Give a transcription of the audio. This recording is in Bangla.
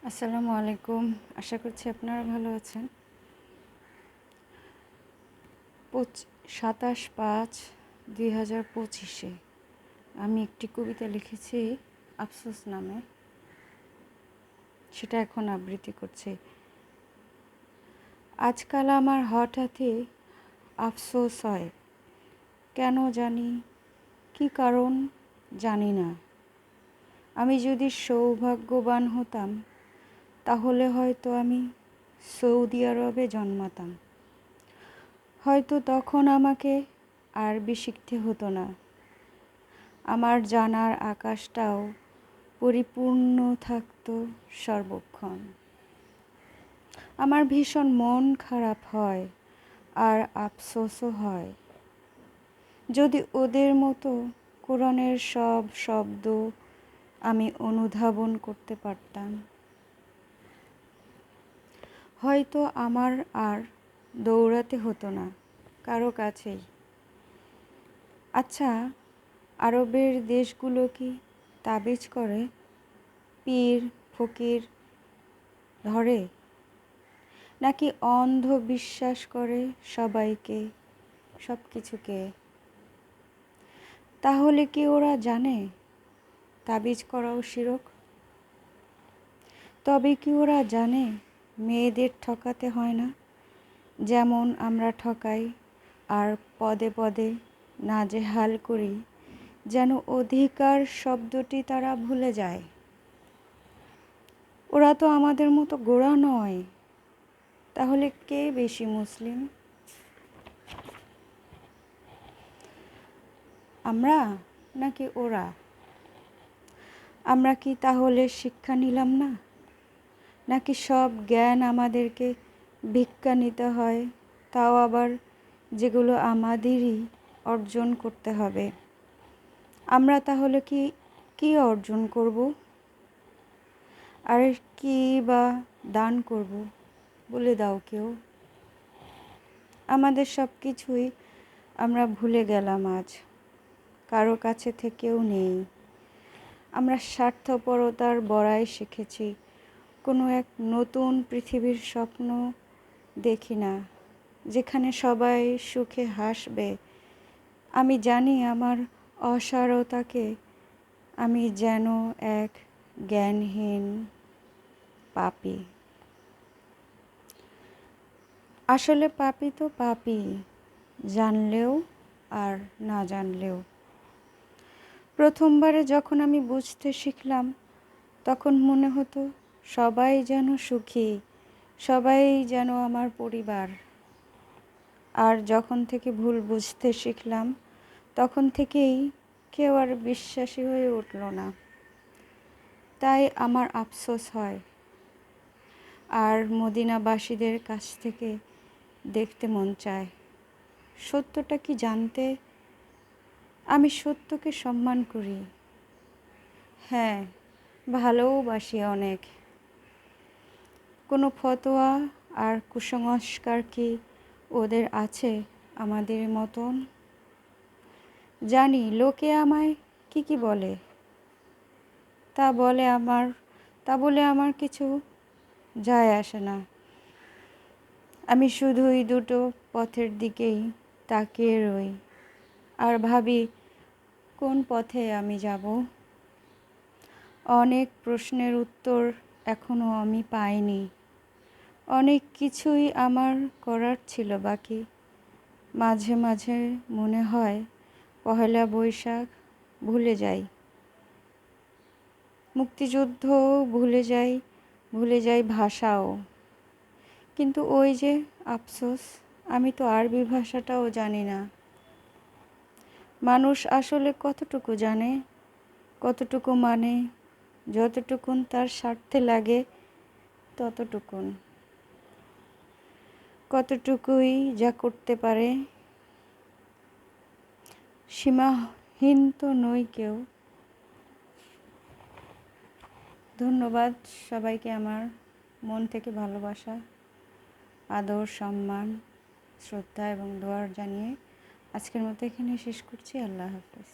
আসসালামু আলাইকুম। আশা করছি আপনারা ভালো আছেন। 27/5/2025 আমি একটি কবিতা লিখেছি আফসোস নামে, সেটা এখন আবৃত্তি করছি। আজকাল আমার হঠাৎই আফসোস হয়, কেন জানি, কী কারণ জানি না। আমি যদি সৌভাগ্যবান হতাম তাহলে হয়তো আমি সৌদি আরবে জন্মাতাম। হয়তো তখন আমাকে আরবি শিখতে হতো না, আমার জানার আকাশটাও পরিপূর্ণ থাকতো সর্বক্ষণ। আমার ভীষণ মন খারাপ হয় আর আফসোসও হয়, যদি ওদের মতো কোরআনের সব শব্দ আমি অনুধাবন করতে পারতাম, হয়তো আমার আর দৌড়াতে হতো না কারো কাছেই। আচ্ছা, আরবের দেশগুলো কি তাবিজ করে, পীর ফকির ধরে, নাকি অন্ধ বিশ্বাস করে সবাইকে, সব কিছুকে? তাহলে কি ওরা জানে তাবিজ করাও শিরক? তবে কি ওরা জানে মেয়েদের ঠকাতে হয় না, যেমন আমরা ঠকাই আর পদে পদে নাজেহাল করি, যেন অধিকার শব্দটি তারা ভুলে যায়? ওরা তো আমাদের মতো গোঁড়া নয়, তাহলে কে বেশি মুসলিম, আমরা নাকি ওরা? আমরা কি তাহলে শিক্ষা নিলাম না, নাকি সব জ্ঞান আমাদেরকে ভিক্ষা নিতে হয়, তাও আবার যেগুলো আমাদেরই অর্জন করতে হবে? আমরা তাহলে কি অর্জন করব, আর কি বা দান করব বলে দাও কেউ? আমাদের সব কিছুই আমরা ভুলে গেলাম আজ, কারো কাছে থেকেও নেই। আমরা স্বার্থপরতার বড়াই শিখেছি, কোনো এক নতুন পৃথিবীর স্বপ্ন দেখি না, যেখানে সবাই সুখে হাসবে। আমি জানি আমার অসারতাকে, আমি যেন এক জ্ঞানহীন পাপী। আসলে পাপী তো পাপী, জানলেও আর না জানলেও। প্রথমবারে যখন আমি বুঝতে শিখলাম, তখন মনে হতো সবাই যেন সুখী, সবাই যেন আমার পরিবার। আর যখন থেকে ভুল বুঝতে শিখলাম, তখন থেকেই কেউ আর বিশ্বাসী হয়ে উঠল না। তাই আমার আফসোস হয়, আর মদিনাবাসীদের কাছ থেকে দেখতে মন চায় সত্যটা কি জানতে। আমি সত্যকে সম্মান করি, হ্যাঁ, ভালোবাসি অনেক। কোনো ফতোয়া আর কুসংস্কার কি ওদের আছে আমাদের মতন? জানি লোকে আমায় কি বলে, তা বলে আমার কিছু যায় আসে না। আমি শুধুই দুটো পথের দিকেই তাকিয়ে রই আর ভাবি কোন পথে আমি যাব। অনেক প্রশ্নের উত্তর এখনো আমি পাইনি, অনেক কিছুই আমার করার ছিল বাকি। মাঝে মাঝে মনে হয় পহেলা বৈশাখ ভুলে যাই, মুক্তিযুদ্ধও ভুলে যাই ভাষাও। কিন্তু ওই যে আফসোস, আমি তো আরবি ভাষাটাও জানি না। মানুষ আসলে কতটুকু জানে, কতটুকু মানে, যতটুকুন তার স্বার্থে লাগে ততটুকুন, কতটুকুই যা করতে পারে। সীমাহীন তো নই কেউ। ধন্যবাদ সবাইকে, আমার মন থেকে ভালোবাসা, আদর, সম্মান, শ্রদ্ধা এবং দোয়া জানিয়ে আজকের মতো এখানে শেষ করছি। আল্লাহ হাফেজ।